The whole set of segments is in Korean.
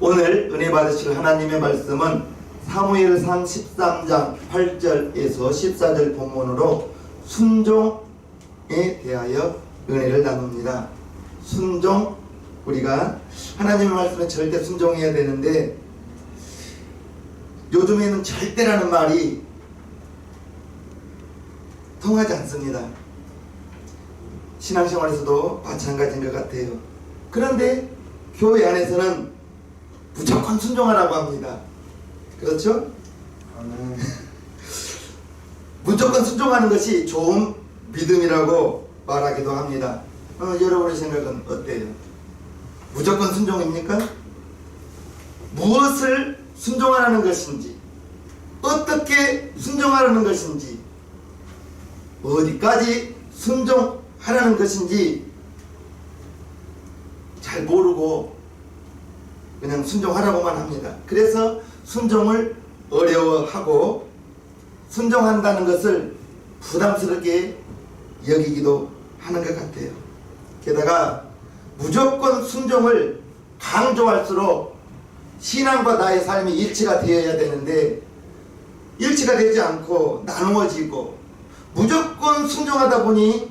오늘 은혜 받으실 하나님의 말씀은 사무엘상 13장 8절에서 14절 본문으로 순종에 대하여 은혜를 나눕니다. 순종, 우리가 하나님의 말씀에 절대 순종해야 되는데 요즘에는 절대라는 말이 통하지 않습니다. 신앙생활에서도 마찬가지인 것 같아요. 그런데 교회 안에서는 무조건 순종하라고 합니다. 그렇죠? 무조건 순종하는 것이 좋은 믿음이라고 말하기도 합니다. 여러분의 생각은 어때요? 무조건 순종입니까? 무엇을 순종하라는 것인지, 어떻게 순종하라는 것인지, 어디까지 순종하라는 것인지 잘 모르고 그냥 순종하라고만 합니다. 그래서 순종을 어려워하고 순종한다는 것을 부담스럽게 여기기도 하는 것 같아요. 게다가 무조건 순종을 강조할수록 신앙과 나의 삶이 일치가 되어야 되는데 일치가 되지 않고 나누어지고 무조건 순종하다 보니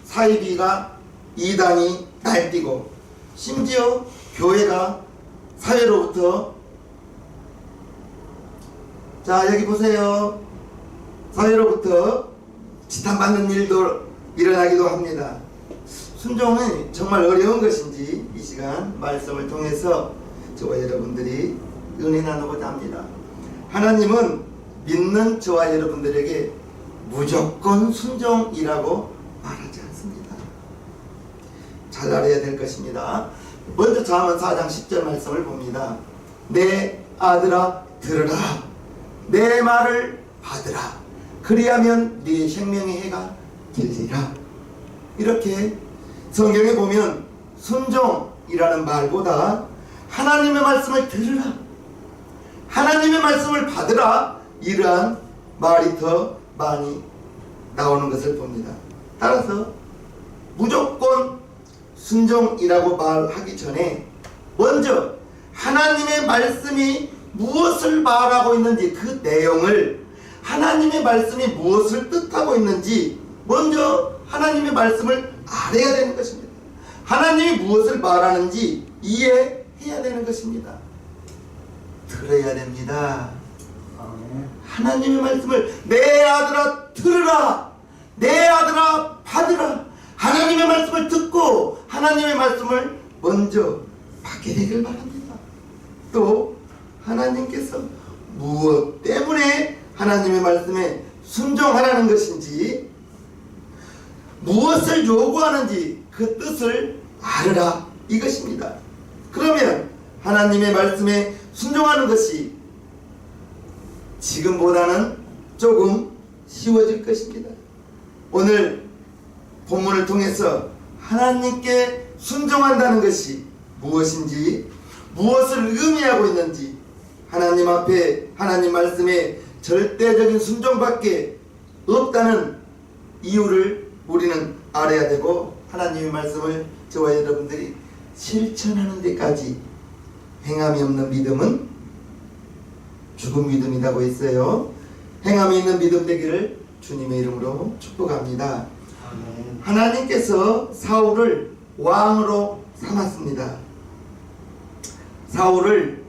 사이비가 이단이 날뛰고 심지어 교회가 사회로부터, 자 여기 보세요, 사회로부터 지탄받는 일도 일어나기도 합니다. 순종은 정말 어려운 것인지 이 시간 말씀을 통해서 저와 여러분들이 은혜 나누고자 합니다. 하나님은 믿는 저와 여러분들에게 무조건 순종이라고 말하지 않습니다. 잘 알아야 될 것입니다. 먼저 잠언 4장 10절 말씀을 봅니다. 내 아들아 들으라, 내 말을 받으라, 그리하면 네 생명의 해가 길리라. 이렇게 성경에 보면 순종이라는 말보다 하나님의 말씀을 들으라, 하나님의 말씀을 받으라, 이러한 말이 더 많이 나오는 것을 봅니다. 따라서 무조건 순종이라고 말하기 전에 먼저 하나님의 말씀이 무엇을 말하고 있는지, 그 내용을, 하나님의 말씀이 무엇을 뜻하고 있는지 먼저 하나님의 말씀을 알아야 되는 것입니다. 하나님이 무엇을 말하는지 이해해야 되는 것입니다. 들어야 됩니다. 하나님의 말씀을 내 아들아 들으라, 내 아들아 받으라, 하나님의 말씀을 듣고 하나님의 말씀을 먼저 받게 되길 바랍니다. 또 하나님께서 무엇 때문에 하나님의 말씀에 순종하라는 것인지, 무엇을 요구하는지 그 뜻을 알으라, 이것입니다. 그러면 하나님의 말씀에 순종하는 것이 지금보다는 조금 쉬워질 것입니다. 오늘 본문을 통해서 하나님께 순종한다는 것이 무엇인지, 무엇을 의미하고 있는지, 하나님 앞에 하나님 말씀에 절대적인 순종밖에 없다는 이유를 우리는 알아야 되고, 하나님의 말씀을 저와 여러분들이 실천하는 데까지 행함이 없는 믿음은 죽은 믿음이라고 했어요. 행함이 있는 믿음 되기를 주님의 이름으로 축복합니다. 아멘. 하나님께서 사울을 왕으로 삼았습니다. 사울을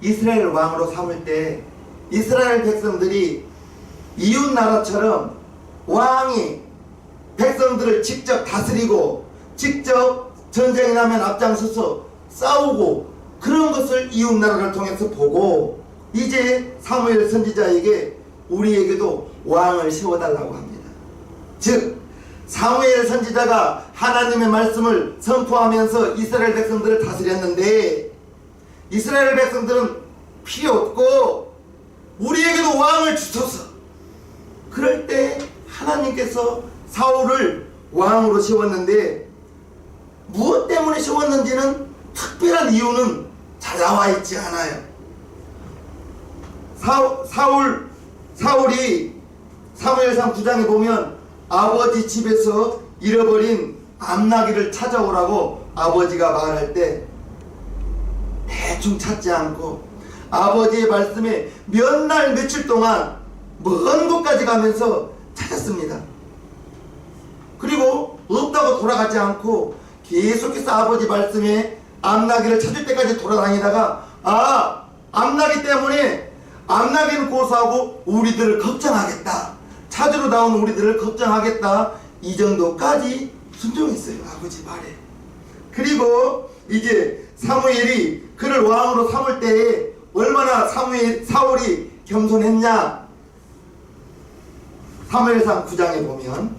이스라엘 왕으로 삼을 때 이스라엘 백성들이 이웃 나라처럼 왕이 백성들을 직접 다스리고 직접 전쟁이 나면 앞장서서 싸우고 그런 것을 이웃 나라를 통해서 보고 이제 사무엘 선지자에게 우리에게도 왕을 세워달라고 합니다. 즉 사무엘 선지자가 하나님의 말씀을 선포하면서 이스라엘 백성들을 다스렸는데 이스라엘 백성들은 필요 없고 우리에게도 왕을 주소서. 그럴 때 하나님께서 사울을 왕으로 세웠는데 무엇 때문에 세웠는지는 특별한 이유는 잘 나와 있지 않아요. 사울이 사무엘상 9장에 보면 아버지 집에서 잃어버린 암나귀를 찾아오라고 아버지가 말할 때 대충 찾지 않고 아버지의 말씀에 몇 날 며칠 동안 먼 곳까지 가면서 찾았습니다. 그리고 없다고 돌아가지 않고 계속해서 아버지 말씀에 암나귀를 찾을 때까지 돌아다니다가 암나귀 때문에 암나귀는 고소하고 우리들을 걱정하겠다, 찾으러 나온 우리들을 걱정하겠다, 이 정도까지 순종했어요, 아버지 말에. 그리고 이제 사무엘이 그를 왕으로 삼을 때에 얼마나 사울이 겸손했냐. 사무엘상 9장에 보면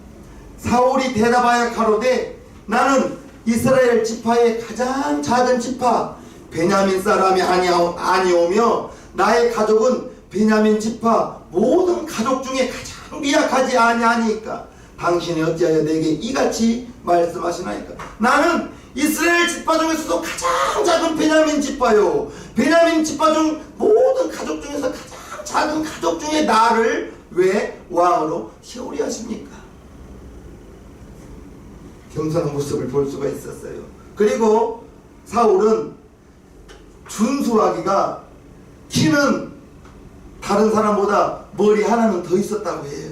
사울이 대답하여 가로되 나는 이스라엘 지파의 가장 작은 지파 베냐민 사람이 아니오며 나의 가족은 베냐민 지파 모든 가족 중에 가장 미약하지 아니하니까 당신이 어찌하여 내게 이같이 말씀하시나이까. 나는 이스라엘 지파 중에서도 가장 작은 베냐민 지파요. 베냐민 지파 중 모든 가족 중에서 가장 작은 가족 중에 나를 왜 왕으로 세우려 하십니까? 겸손한 모습을 볼 수가 있었어요. 그리고 사울은 준수하기가 키는 다른 사람보다 머리 하나는 더 있었다고 해요,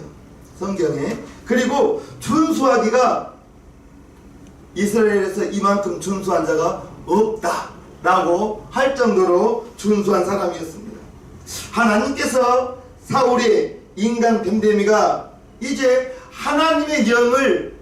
성경에. 그리고 준수하기가 이스라엘에서 이만큼 준수한 자가 없다 라고 할 정도로 준수한 사람이었습니다. 하나님께서 사울의 인간 됨됨이가 이제 하나님의 영을,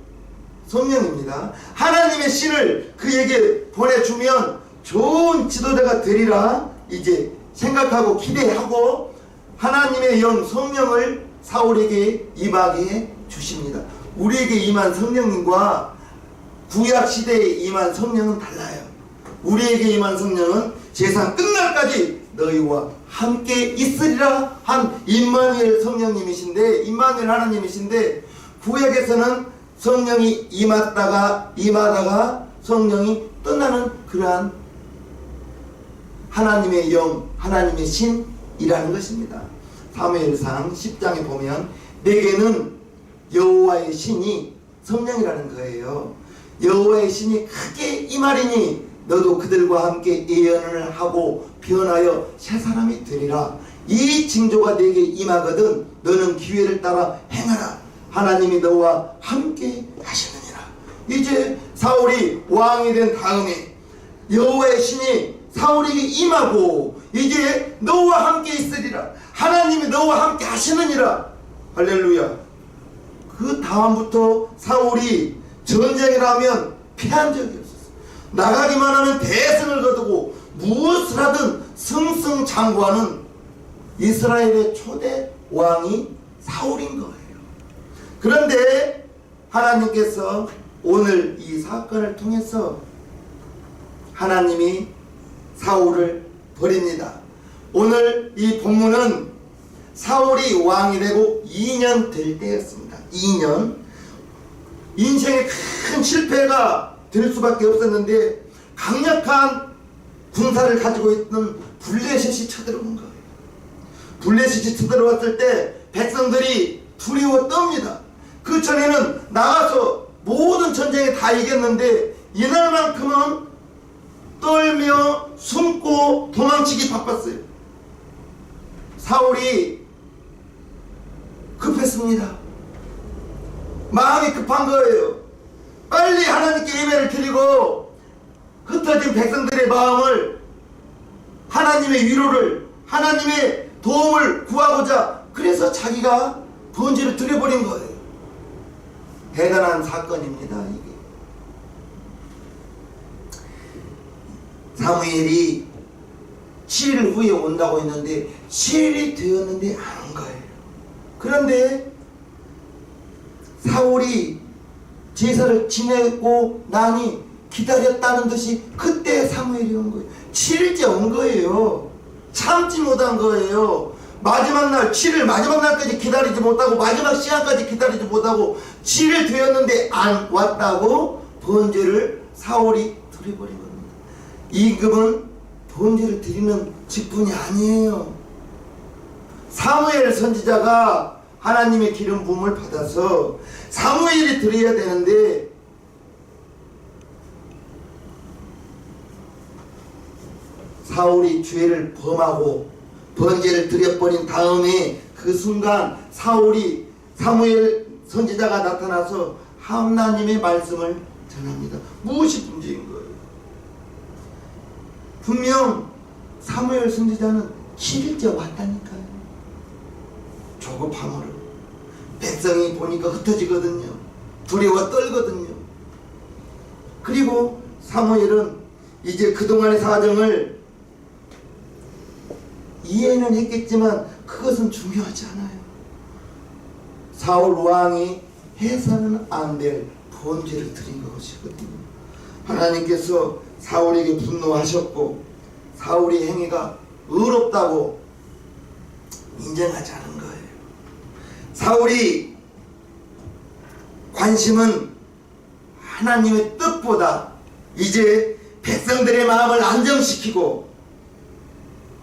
성령입니다, 하나님의 신을 그에게 보내주면 좋은 지도자가 되리라 이제 생각하고 기대하고 하나님의 영, 성령을 사울에게 임하게 주십니다. 우리에게 임한 성령님과 구약시대에 임한 성령은 달라요. 우리에게 임한 성령은 세상 끝날까지 너희와 함께 있으리라 한 임마누엘 성령님이신데, 임마누엘 하나님이신데, 구약에서는 성령이 임하다가 성령이 떠나는 그러한 하나님의 영, 하나님의 신이라는 것입니다. 사무엘상 10장에 보면 내게는 여호와의 신이 성령이라는 거예요. 여호와의 신이 크게 임하리니 너도 그들과 함께 예언을 하고 변하여 새 사람이 되리라. 이 징조가 내게 임하거든 너는 기회를 따라 행하라. 하나님이 너와 함께 하시느니라. 이제 사울이 왕이 된 다음에 여호와의 신이 사울에게 임하고 이제 너와 함께 있으리라. 하나님이 너와 함께 하시느니라. 할렐루야. 그 다음부터 사울이 전쟁을 하면 피한 적이 없었어요. 나가기만 하면 대승을 거두고 무엇을 하든 승승장구하는 이스라엘의 초대 왕이 사울인 거예요. 그런데 하나님께서 오늘 이 사건을 통해서 하나님이 사울을 버립니다. 오늘 이 본문은 사울이 왕이 되고 2년 될 때였습니다. 2년. 인생의 큰 실패가 될 수밖에 없었는데 강력한 군사를 가지고 있던 블레셋이 쳐들어온 거예요. 블레셋이 쳐들어왔을 때 백성들이 두려워 떱니다. 그 전에는 나가서 모든 전쟁에 다 이겼는데 이날만큼은 떨며 숨고 도망치기 바빴어요. 사울이 급했습니다. 마음이 급한 거예요. 빨리 하나님께 예배를 드리고 흩어진 백성들의 마음을, 하나님의 위로를, 하나님의 도움을 구하고자 그래서 자기가 번제를 드려버린 거예요. 대단한 사건입니다. 이게 사무엘이 7일 후에 온다고 했는데 7일이 되었는데 안 온 거예요. 그런데 사울이 제사를 지내고 나니 기다렸다는 듯이 그때 사무엘이 온 거예요. 7일째 온 거예요. 참지 못한 거예요. 마지막 날 7일 마지막 날까지 기다리지 못하고 마지막 시간까지 기다리지 못하고 7일 되었는데 안 왔다고 번제를 사울이 드려버린 겁니다. 임금은 번제를 드리는 직분이 아니에요. 사무엘 선지자가 하나님의 기름 부음을 받아서 사무엘이 드려야 되는데 사울이 죄를 범하고 번제를 드려버린 다음에 그 순간 사무엘 선지자가 나타나서 하나님의 말씀을 전합니다. 무엇이 문제인 거예요? 분명 사무엘 선지자는 7일째 왔다니까요. 조급함으로. 백성이 보니까 흩어지거든요. 두려워 떨거든요. 그리고 사무엘은 이제 그동안의 사정을 이해는 했겠지만 그것은 중요하지 않아요. 사울 왕이 해서는 안 될 번제를 드린 것이거든요. 하나님께서 사울에게 분노하셨고 사울의 행위가 의롭다고 인정하지 않은 거예요. 사울이 관심은 하나님의 뜻보다 이제 백성들의 마음을 안정시키고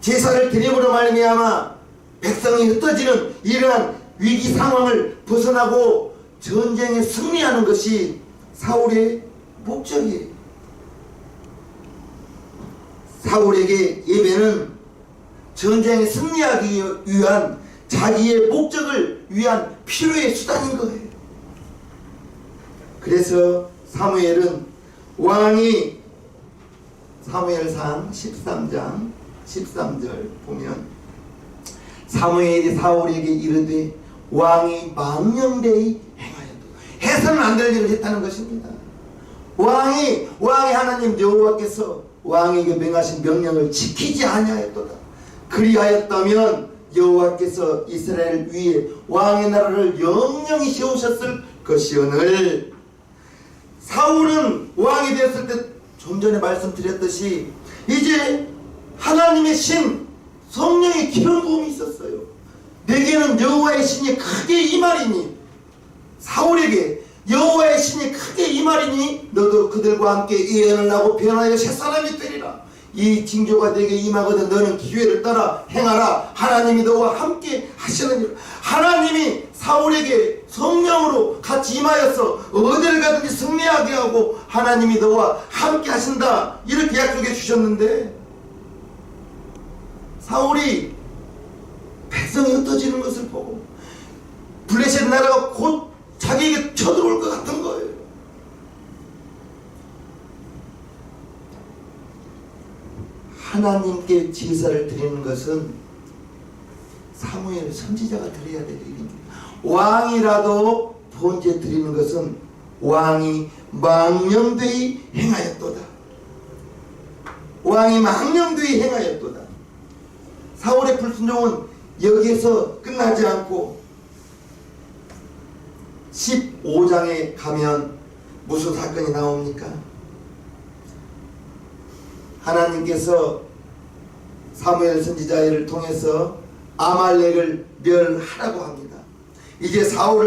제사를 드림으로 말미암아 백성이 흩어지는 이러한 위기 상황을 벗어나고 전쟁에 승리하는 것이 사울의 목적이에요. 사울에게 예배는 전쟁에 승리하기 위한 자기의 목적을 위한 필요의 수단인 거예요. 그래서 사무엘은 왕이 사무엘상 13장 13절 보면 사무엘이 사울에게 이르되 왕이 망령되이 행하였다. 해서는 안 될 일을 했다는 것입니다. 왕이 하나님 여호와께서 왕에게 명하신 명령을 지키지 아니하였도다. 그리하였다면 여호와께서 이스라엘 위에 왕의 나라를 영영히 세우셨을 것이오늘. 사울은 왕이 되었을 때 좀 전에 말씀드렸듯이 이제 하나님의 신 성령의 기름 부음이 있었어요. 내게는 여호와의 신이 크게 임하리니, 사울에게 여호와의 신이 크게 임하리니 너도 그들과 함께 예언을 하고 변하여 새사람이 되리라. 이 징조가 내게 임하거든 너는 기회를 따라 행하라. 하나님이 너와 함께 하시느니라. 하나님이 사울에게 성령으로 같이 임하여서 어디를 가든지 승리하게 하고 하나님이 너와 함께 하신다, 이렇게 약속해 주셨는데 사울이 백성이 흩어지는 것을 보고 블레셋 나라가 곧 자기에게 쳐들어올 것 같은 거예요. 하나님께 제사를 드리는 것은 사무엘 선지자가 드려야 될 일입니다. 왕이라도 번제 드리는 것은 왕이 망령되이 행하였도다. 왕이 망령되이 행하였도다. 사울의 불순종은 여기에서 끝나지 않고 15장에 가면 무슨 사건이 나옵니까? 하나님께서 사무엘 선지자를 통해서 아말렉을 멸하라고 합니다. 이제 사울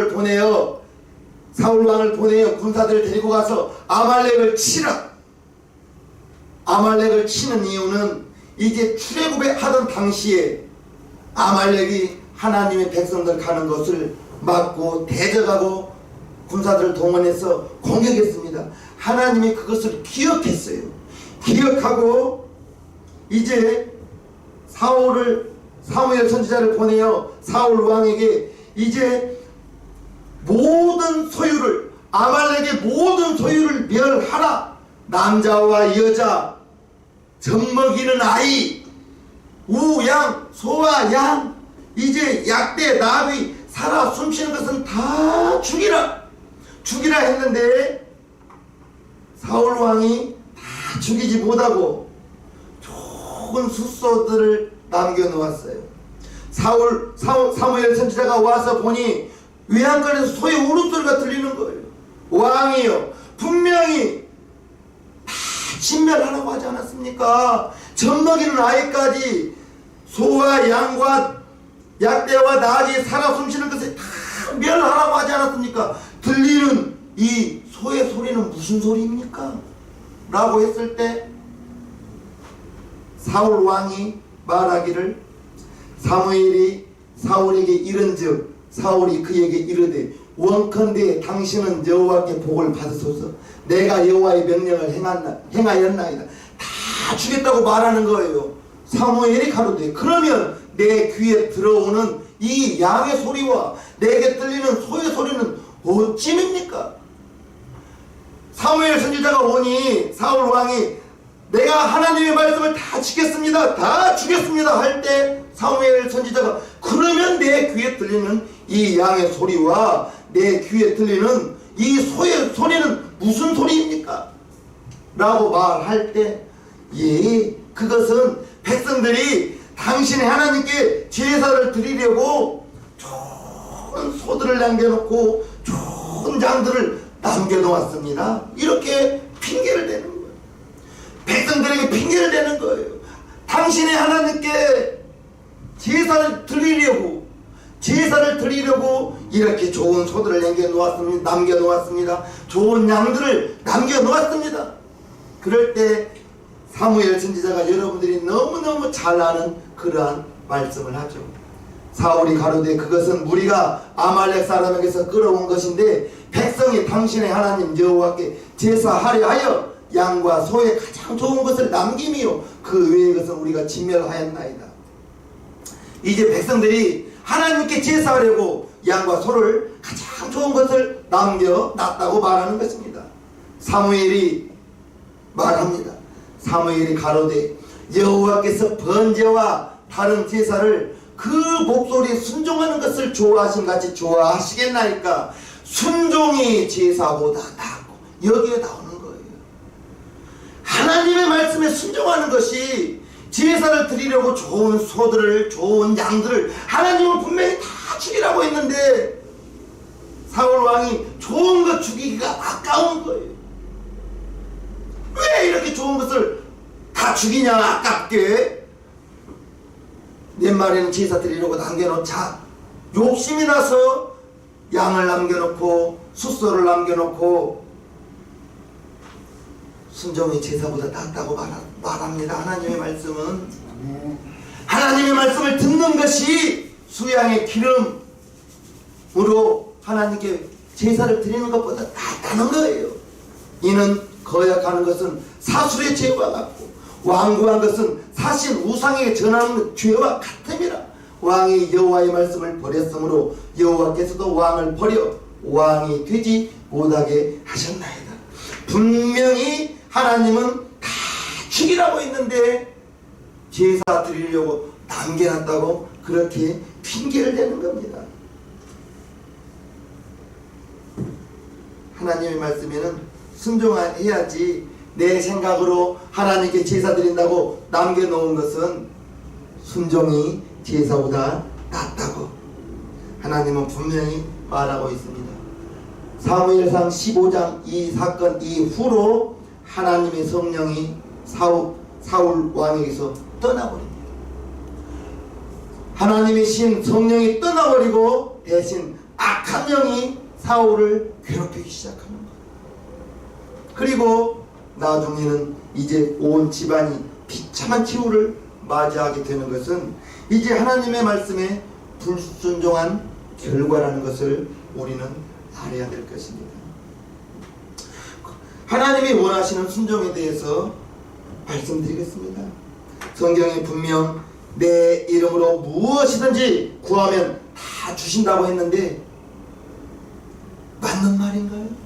왕을 보내어 군사들을 데리고 가서 아말렉을 치라. 아말렉을 치는 이유는 이제 출애굽에 하던 당시에 아말렉이 하나님의 백성들 가는 것을 막고 대적하고 군사들을 동원해서 공격했습니다. 하나님이 그것을 기억했어요. 기억하고 이제 사무엘 선지자를 보내어 사울 왕에게 이제 모든 소유를, 아말렉의 모든 소유를 멸하라. 남자와 여자, 젖먹이는 아이, 우양, 소와 양, 이제 약대, 나귀, 살아 숨쉬는 것은 다 죽이라 했는데 사울 왕이 다 죽이지 못하고 좋은 숫소들을 남겨놓았어요. 사무엘 선지자가 와서 보니 외양간에서 소의 울음소리가 들리는 거예요. 왕이요, 분명히 다 진멸하라고 하지 않았습니까? 젖먹이는 아이까지 소와 양과 약대와 나귀 살아 숨쉬는 것을 다 멸하라고 하지 않았습니까? 들리는 이 소의 소리는 무슨 소리입니까? 라고 했을 때 사울 왕이 말하기를, 사무엘이 사울에게 이른즉 사울이 그에게 이르되 원컨대 당신은 여호와께 복을 받으소서. 내가 여호와의 명령을 행하였나이다. 다 다 주겠다고 말하는 거예요. 사무엘이 가로되 그러면 내 귀에 들어오는 이 양의 소리와 내게 들리는 소의 소리는 어찌입니까? 사무엘 선지자가 오니 사울 왕이 내가 하나님의 말씀을 다 지켰습니다, 다 주겠습니다 할 때 사무엘 선지자가 그러면 내 귀에 들리는 이 양의 소리와 내 귀에 들리는 이 소의 소리는 무슨 소리입니까? 라고 말할 때 예, 그것은 백성들이 당신의 하나님께 제사를 드리려고 좋은 소들을 남겨놓고 좋은 양들을 남겨놓았습니다. 이렇게 핑계를 대는 거예요. 백성들에게 핑계를 대는 거예요. 당신의 하나님께 제사를 드리려고 이렇게 좋은 소들을 남겨놓았습니다. 좋은 양들을 남겨놓았습니다. 그럴 때 사무엘 선지자가 여러분들이 너무너무 잘 아는 그러한 말씀을 하죠. 사울이 가로되 그것은 무리가 아말렉 사람에게서 끌어온 것인데 백성이 당신의 하나님 여호와께 제사하려 하여 양과 소의 가장 좋은 것을 남김이요 그 외의 것은 우리가 진멸하였나이다. 이제 백성들이 하나님께 제사하려고 양과 소를 가장 좋은 것을 남겨놨다고 말하는 것입니다. 사무엘이 말합니다. 사무엘이 가로되 여호와께서 번제와 다른 제사를 그 목소리에 순종하는 것을 좋아하신 같이 좋아하시겠나이까? 순종이 제사보다 낫고 여기에 나오는 거예요. 하나님의 말씀에 순종하는 것이 제사를 드리려고 좋은 소들을 좋은 양들을 하나님은 분명히 다 죽이라고 했는데 사울 왕이 좋은 것 죽이기가 아까운 거예요. 왜 이렇게 좋은 것을 다 죽이냐 아깝게 내 말에는 제사 드리려고 남겨놓자 욕심이 나서 양을 남겨놓고 숫소를 남겨놓고 순종이 제사보다 낫다고 말합니다. 하나님의 말씀은 하나님의 말씀을 듣는 것이 수양의 기름으로 하나님께 제사를 드리는 것보다 낫다는 거예요. 이는 거역하는 것은 사술의 죄와 같고 완고한 것은 사신 우상에게 전하는 죄와 같음이라. 왕이 여호와의 말씀을 버렸으므로 여호와께서도 왕을 버려 왕이 되지 못하게 하셨나이다. 분명히 하나님은 다 죽이라고 했는데 제사 드리려고 남겨놨다고 그렇게 핑계를 대는 겁니다. 하나님의 말씀에는 순종해야지 내 생각으로 하나님께 제사 드린다고 남겨놓은 것은 순종이 제사보다 낫다고 하나님은 분명히 말하고 있습니다. 사무엘상 15장 이 사건 이후로 하나님의 성령이 사울 왕에게서 떠나버립니다. 하나님의 신 성령이 떠나버리고 대신 악한 영이 사울을 괴롭히기 시작하는 거예요. 그리고 나중에는 이제 온 집안이 비참한 치우를 맞이하게 되는 것은 이제 하나님의 말씀에 불순종한 결과라는 것을 우리는 알아야 될 것입니다. 하나님이 원하시는 순종에 대해서 말씀드리겠습니다. 성경에 분명 내 이름으로 무엇이든지 구하면 다 주신다고 했는데 맞는 말인가요?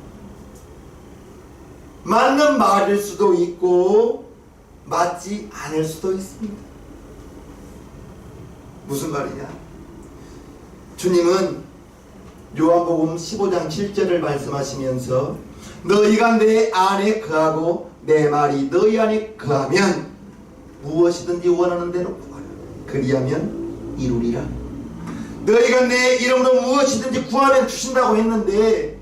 맞는 말일 수도 있고 맞지 않을 수도 있습니다. 무슨 말이냐? 주님은 요한복음 15장 7절을 말씀하시면서 너희가 내 안에 거하고 내 말이 너희 안에 거하면 무엇이든지 원하는 대로 구하라. 그리하면 이루리라. 너희가 내 이름으로 무엇이든지 구하면 주신다고 했는데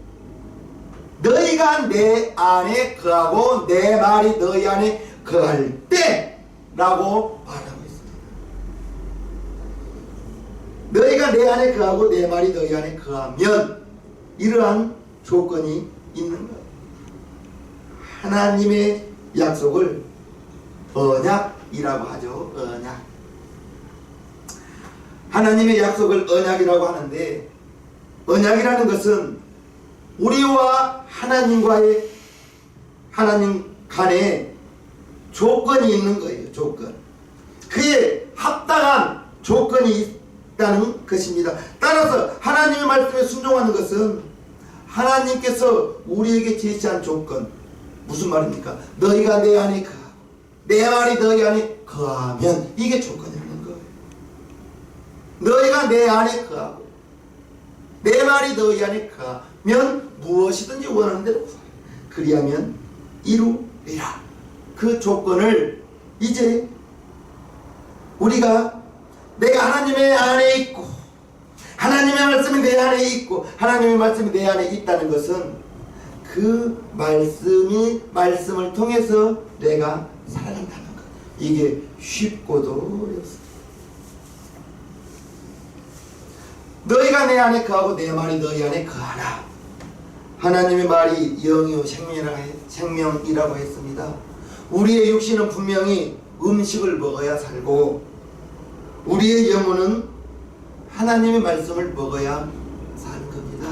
너희가 내 안에 거하고 내 말이 너희 안에 거할 때 라고 말하고 있습니다. 너희가 내 안에 거하고 내 말이 너희 안에 거하면 이러한 조건이 있는 거예요. 하나님의 약속을 언약이라고 하죠. 언약. 하나님의 약속을 언약이라고 하는데 언약이라는 것은 우리와 하나님 간에 조건이 있는 거예요. 조건. 그에 합당한 조건이 있다는 것입니다. 따라서 하나님의 말씀에 순종하는 것은 하나님께서 우리에게 제시한 조건. 무슨 말입니까? 너희가 내 안에 거하고 내 말이 너희 안에 거하면, 이게 조건이라는 거예요. 너희가 내 안에 거하고 내 말이 너희 안에 거하면 무엇이든지 원하는 대로 구하라. 그리하면 이루리라. 그 조건을 이제 우리가 내가 하나님의 안에 있고 하나님의 말씀이 내 안에 있고 하나님의 말씀이 내 안에 있다는 것은 그 말씀을 통해서 내가 살아간다는 것. 이게 쉽고도 어렵습니다. 너희가 내 안에 거하고 내 말이 너희 안에 거하라. 하나님의 말이 영이요 생명이라고 했습니다. 우리의 육신은 분명히 음식을 먹어야 살고 우리의 영혼은 하나님의 말씀을 먹어야 사는 겁니다.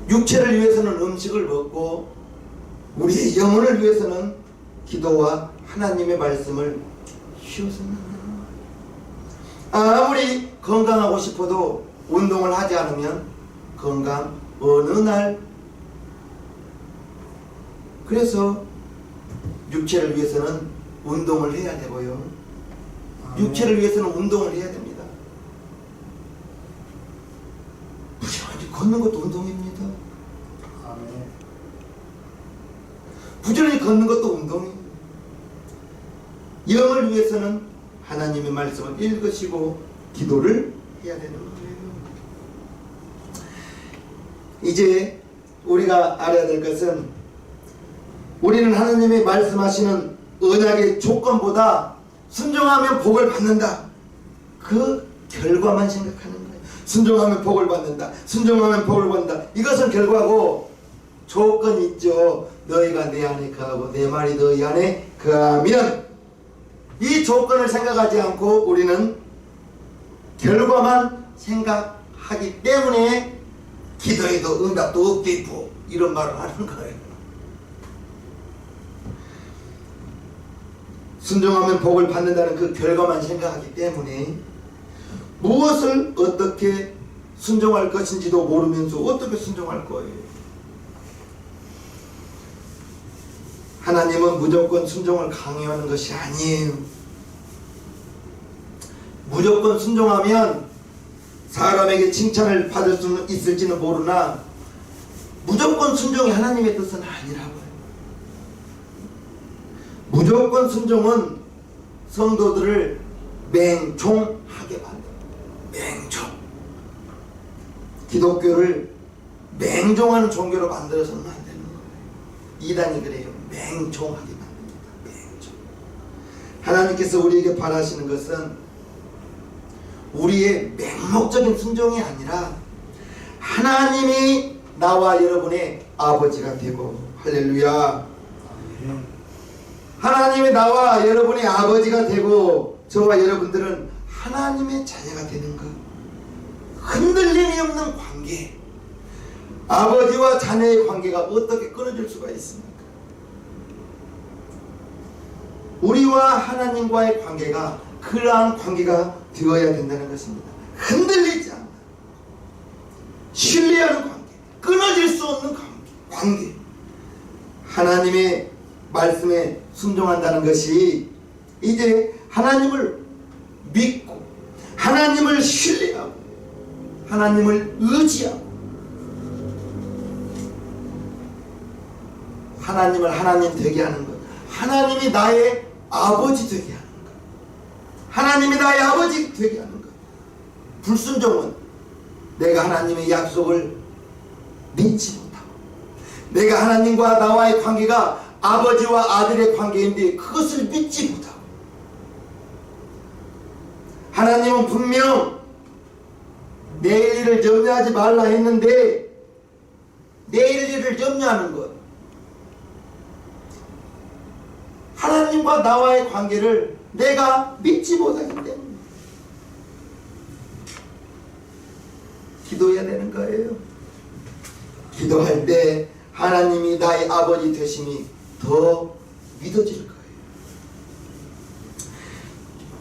육체를 위해서는 음식을 먹고 우리의 영혼을 위해서는 기도와 하나님의 말씀을 쉬어서 먹는 거예요. 아무리 건강하고 싶어도 운동을 하지 않으면 건강 어느 날, 그래서 육체를 위해서는 운동을 해야 되고요. 육체를 위해서는 운동을 해야 됩니다. 부지런히 걷는 것도 운동입니다. 부지런히 걷는 것도 운동입니다. 영을 위해서는 하나님의 말씀을 읽으시고 기도를 해야 되는 거예요. 이제 우리가 알아야 될 것은 우리는 하나님의 말씀하시는 언약의 조건보다 순종하면 복을 받는다. 그 결과만 생각하는 거예요. 순종하면 복을 받는다. 순종하면 복을 받는다. 이것은 결과고 조건이 있죠. 너희가 내 안에 거하고 내 말이 너희 안에 거하면, 이 조건을 생각하지 않고 우리는 결과만 생각하기 때문에 기도에도 응답도 없겠고 이런 말을 하는 거예요. 순종하면 복을 받는다는 그 결과만 생각하기 때문에 무엇을 어떻게 순종할 것인지도 모르면서 어떻게 순종할 거예요. 하나님은 무조건 순종을 강요하는 것이 아니에요. 무조건 순종하면 사람에게 칭찬을 받을 수 있을지는 모르나 무조건 순종이 하나님의 뜻은 아니라고요. 무조건 순종은 성도들을 맹종하게 만들어요. 맹종. 기독교를 맹종하는 종교로 만들어서는 안 되는 거예요. 이단이 그래요. 맹종하게 만듭니다. 맹종. 하나님께서 우리에게 바라시는 것은 우리의 맹목적인 순종이 아니라 하나님이 나와 여러분의 아버지가 되고, 할렐루야. 하나님이 나와 여러분의 아버지가 되고 저와 여러분들은 하나님의 자녀가 되는 것. 흔들림이 없는 관계. 아버지와 자녀의 관계가 어떻게 끊어질 수가 있습니까? 우리와 하나님과의 관계가 그러한 관계가 되어야 된다는 것입니다. 흔들리지 않는 신뢰하는 관계, 끊어질 수 없는 관계. 하나님의 말씀에 순종한다는 것이 이제 하나님을 믿고 하나님을 신뢰하고 하나님을 의지하고 하나님을 하나님 되게 하는 것. 하나님이 나의 아버지 되게 하는 것. 하나님이 나의 아버지 되게 하는 것. 불순종은 내가 하나님의 약속을 믿지 못하고 내가 하나님과 나와의 관계가 아버지와 아들의 관계인데 그것을 믿지 못하고, 하나님은 분명 내일 일을 염려하지 말라 했는데 내일 일을 염려하는 것, 하나님과 나와의 관계를 내가 믿지 못하기 때문에 기도해야 되는 거예요. 기도할 때 하나님이 나의 아버지 되심이 더 믿어질 거예요.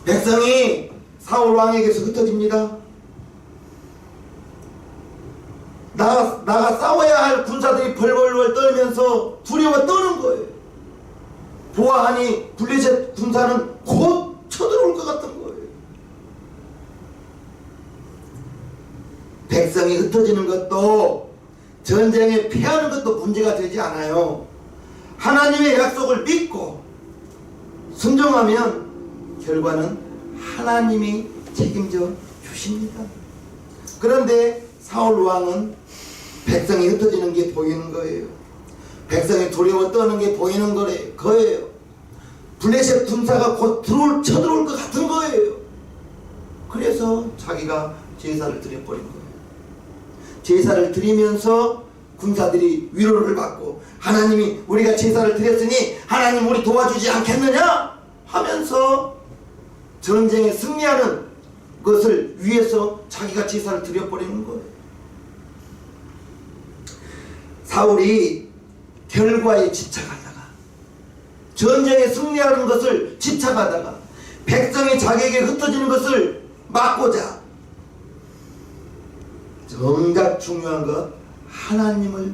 백성이 사울 왕에게서 흩어집니다. 나가 싸워야 할 군사들이 벌벌벌 떨면서 두려워 떠는 거예요. 보아하니 블레셋 군사는 곧 쳐들어올 것 같은 거예요. 백성이 흩어지는 것도 전쟁에 패하는 것도 문제가 되지 않아요. 하나님의 약속을 믿고 순종하면 결과는 하나님이 책임져 주십니다. 그런데 사울 왕은 백성이 흩어지는 게 보이는 거예요. 백성이 두려워 떠는 게 보이는 거예요. 블레셋 군사가 곧 쳐들어올 것 같은 거예요. 그래서 자기가 제사를 드려버린 거예요. 제사를 드리면서 군사들이 위로를 받고 하나님이 우리가 제사를 드렸으니 하나님 우리 도와주지 않겠느냐 하면서 전쟁에 승리하는 것을 위해서 자기가 제사를 드려버리는 거예요. 사울이 결과에 집착하다가 전쟁에 승리하는 것을 집착하다가 백성이 자기에게 흩어지는 것을 막고자 정작 중요한 것 하나님을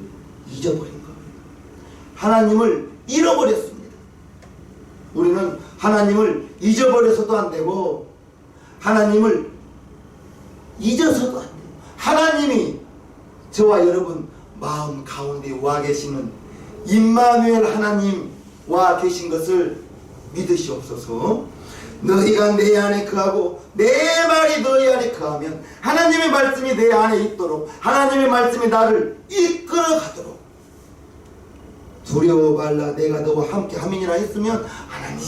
잊어버린 거예요. 하나님을 잃어버렸습니다. 우리는 하나님을 잊어버려서도 안 되고 하나님을 잊어서도 안 돼요. 하나님이 저와 여러분 마음 가운데 와 계시는 임마누엘 하나님 와 계신 것을 믿으시옵소서. 너희가 내 안에 거하고 내 말이 너희 안에 거하면 하나님의 말씀이 내 안에 있도록 하나님의 말씀이 나를 이끌어 가도록 두려워 말라 내가 너와 함께 함이니라 했으면 하나님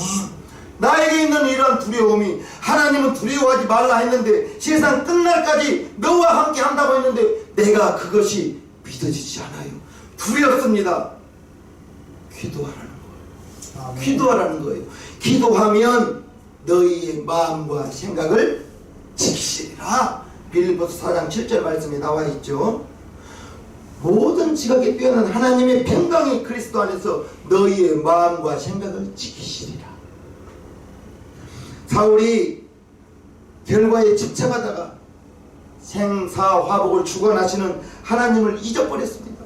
나에게 있는 이러한 두려움이 하나님은 두려워하지 말라 했는데 세상 끝날까지 너와 함께 한다고 했는데 내가 그것이 믿어지지 않아요. 두렵습니다. 기도하라는 거예요. 아멘. 기도하라는 거예요. 기도하면 너희의 마음과 생각을 지키시리라. 빌립보서 4장 7절 말씀에 나와 있죠. 모든 지각에 뛰어난 하나님의 평강이 그리스도 안에서 너희의 마음과 생각을 지키시리라. 사울이 결과에 집착하다가 생사화복을 주관하시는 하나님을 잊어버렸습니다.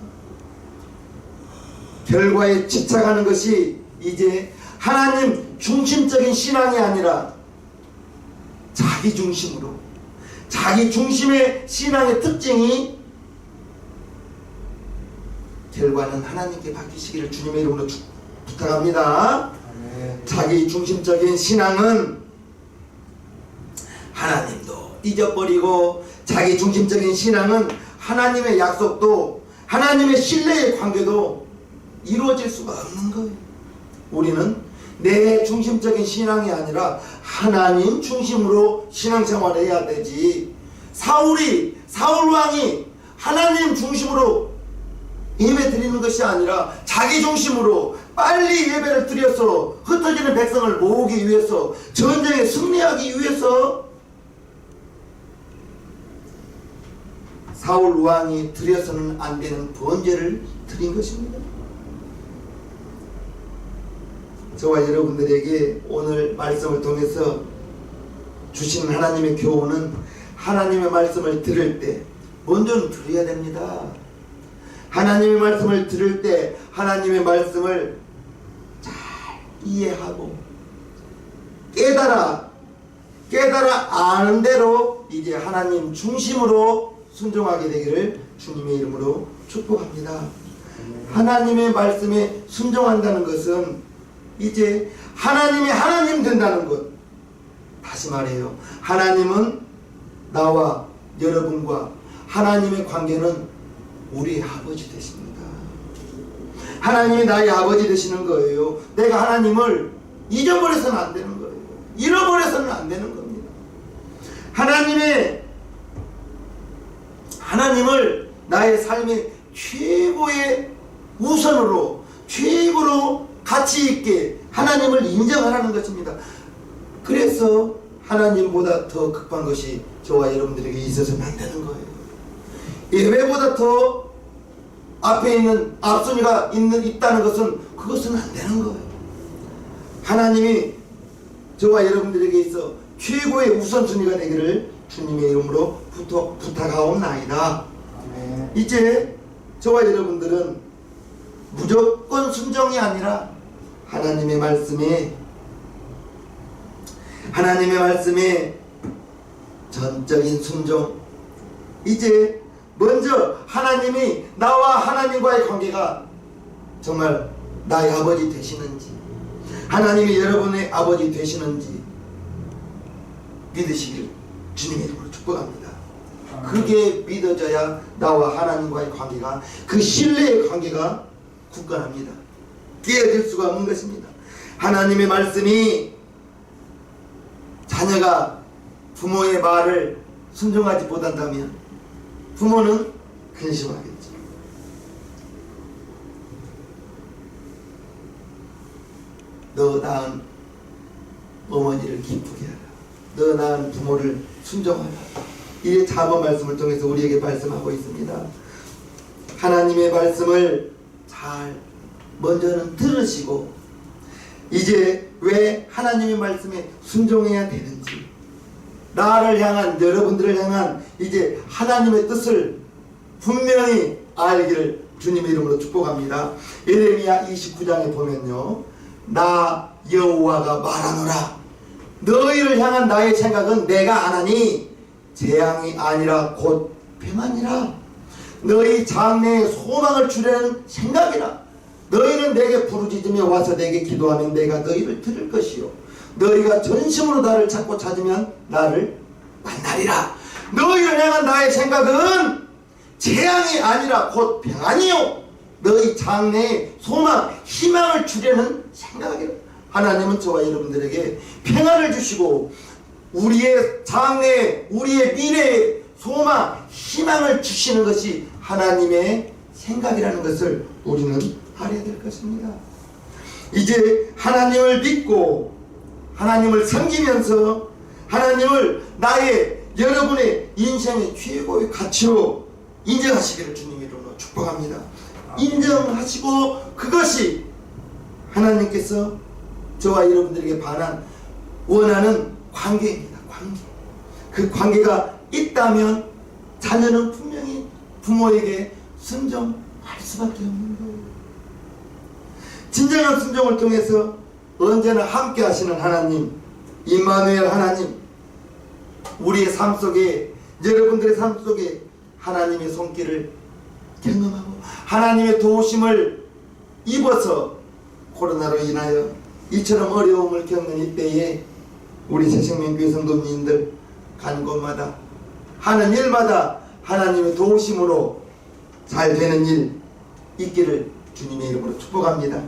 결과에 집착하는 것이 이제 하나님 중심적인 신앙이 아니라 자기 중심으로, 자기 중심의 신앙의 특징이 결과는 하나님께 맡기시기를 주님의 이름으로 부탁합니다. 아멘. 자기 중심적인 신앙은 하나님도 잊어버리고 자기 중심적인 신앙은 하나님의 약속도 하나님의 신뢰의 관계도 이루어질 수가 없는 거예요. 우리는 내 중심적인 신앙이 아니라 하나님 중심으로 신앙생활을 해야 되지. 사울 왕이 하나님 중심으로 예배 드리는 것이 아니라 자기 중심으로 빨리 예배를 드려서 흩어지는 백성을 모으기 위해서 전쟁에 승리하기 위해서 사울 왕이 드려서는 안 되는 번제를 드린 것입니다. 저와 여러분들에게 오늘 말씀을 통해서 주시는 하나님의 교훈은 하나님의 말씀을 들을 때 먼저는 들어야 됩니다. 하나님의 말씀을 들을 때 하나님의 말씀을 잘 이해하고 깨달아 아는 대로 이제 하나님 중심으로 순종하게 되기를 주님의 이름으로 축복합니다. 하나님의 말씀에 순종한다는 것은 이제 하나님이 하나님 된다는 것. 다시 말해요. 하나님은 나와 여러분과 하나님의 관계는 우리 아버지 되십니다. 하나님이 나의 아버지 되시는 거예요. 내가 하나님을 잊어버려서는 안 되는 거예요. 잃어버려서는 안 되는 겁니다. 하나님을 나의 삶의 최고의 우선으로 최고로 가치 있게 하나님을 인정하라는 것입니다. 그래서 하나님보다 더 급한 것이 저와 여러분들에게 있어서는 안 되는 거예요. 예배보다 더 앞에 있는 앞순위가 있다는 것은 그것은 안 되는 거예요. 하나님이 저와 여러분들에게 있어 최고의 우선순위가 되기를 주님의 이름으로 부탁하옵나이다. 이제 저와 여러분들은 무조건 순종이 아니라 하나님의 말씀에 전적인 순종. 이제 먼저 하나님이 나와 하나님과의 관계가 정말 나의 아버지 되시는지, 하나님이 여러분의 아버지 되시는지 믿으시길 주님의 이름으로 축복합니다. 그게 믿어져야 나와 하나님과의 관계가, 그 신뢰의 관계가 굳건합니다. 깨어질 수가 없는 것입니다. 하나님의 말씀이 자녀가 부모의 말을 순종하지 못한다면 부모는 근심하겠죠. 너 낳은 어머니를 기쁘게 하라. 너 낳은 부모를 순종하라. 이 자언 말씀을 통해서 우리에게 말씀하고 있습니다. 하나님의 말씀을 잘 먼저는 들으시고 이제 왜 하나님의 말씀에 순종해야 되는지, 나를 향한, 여러분들을 향한 이제 하나님의 뜻을 분명히 알기를 주님의 이름으로 축복합니다. 예레미야 29장에 보면요, 나 여호와가 말하노라. 너희를 향한 나의 생각은 내가 안하니 재앙이 아니라 곧 평안이라. 너희 장래에 소망을 주려는 생각이라. 너희는 내게 부르짖으며 와서 내게 기도하면 내가 너희를 들을 것이요, 너희가 전심으로 나를 찾고 찾으면 나를 만나리라. 너희를 향한 나의 생각은 재앙이 아니라 곧 평안이요, 너희 장래에 소망, 희망을 주려는 생각이라. 하나님은 저와 여러분들에게 평안을 주시고 우리의 장래에, 우리의 미래에 소망, 희망을 주시는 것이 하나님의 생각이라는 것을 우리는 알아야 될 것입니다. 이제 하나님을 믿고 하나님을 섬기면서 하나님을 나의, 여러분의 인생의 최고의 가치로 인정하시기를 주님의 이름으로 축복합니다. 인정하시고 그것이 하나님께서 저와 여러분들에게 원하는 관계입니다. 관계. 그 관계가 있다면 자녀는 분명히 부모에게 순종할 수밖에 없는 거예요. 진정한 순종을 통해서 언제나 함께 하시는 하나님, 임마누엘 하나님, 우리의 삶 속에, 여러분들의 삶 속에 하나님의 손길을 경험하고 하나님의 도우심을 입어서 코로나로 인하여 이처럼 어려움을 겪는 이때에 우리 새생명교회 성도님들 간 곳마다 하는 일마다 하나님의 도우심으로 잘 되는 일 있기를 주님의 이름으로 축복합니다.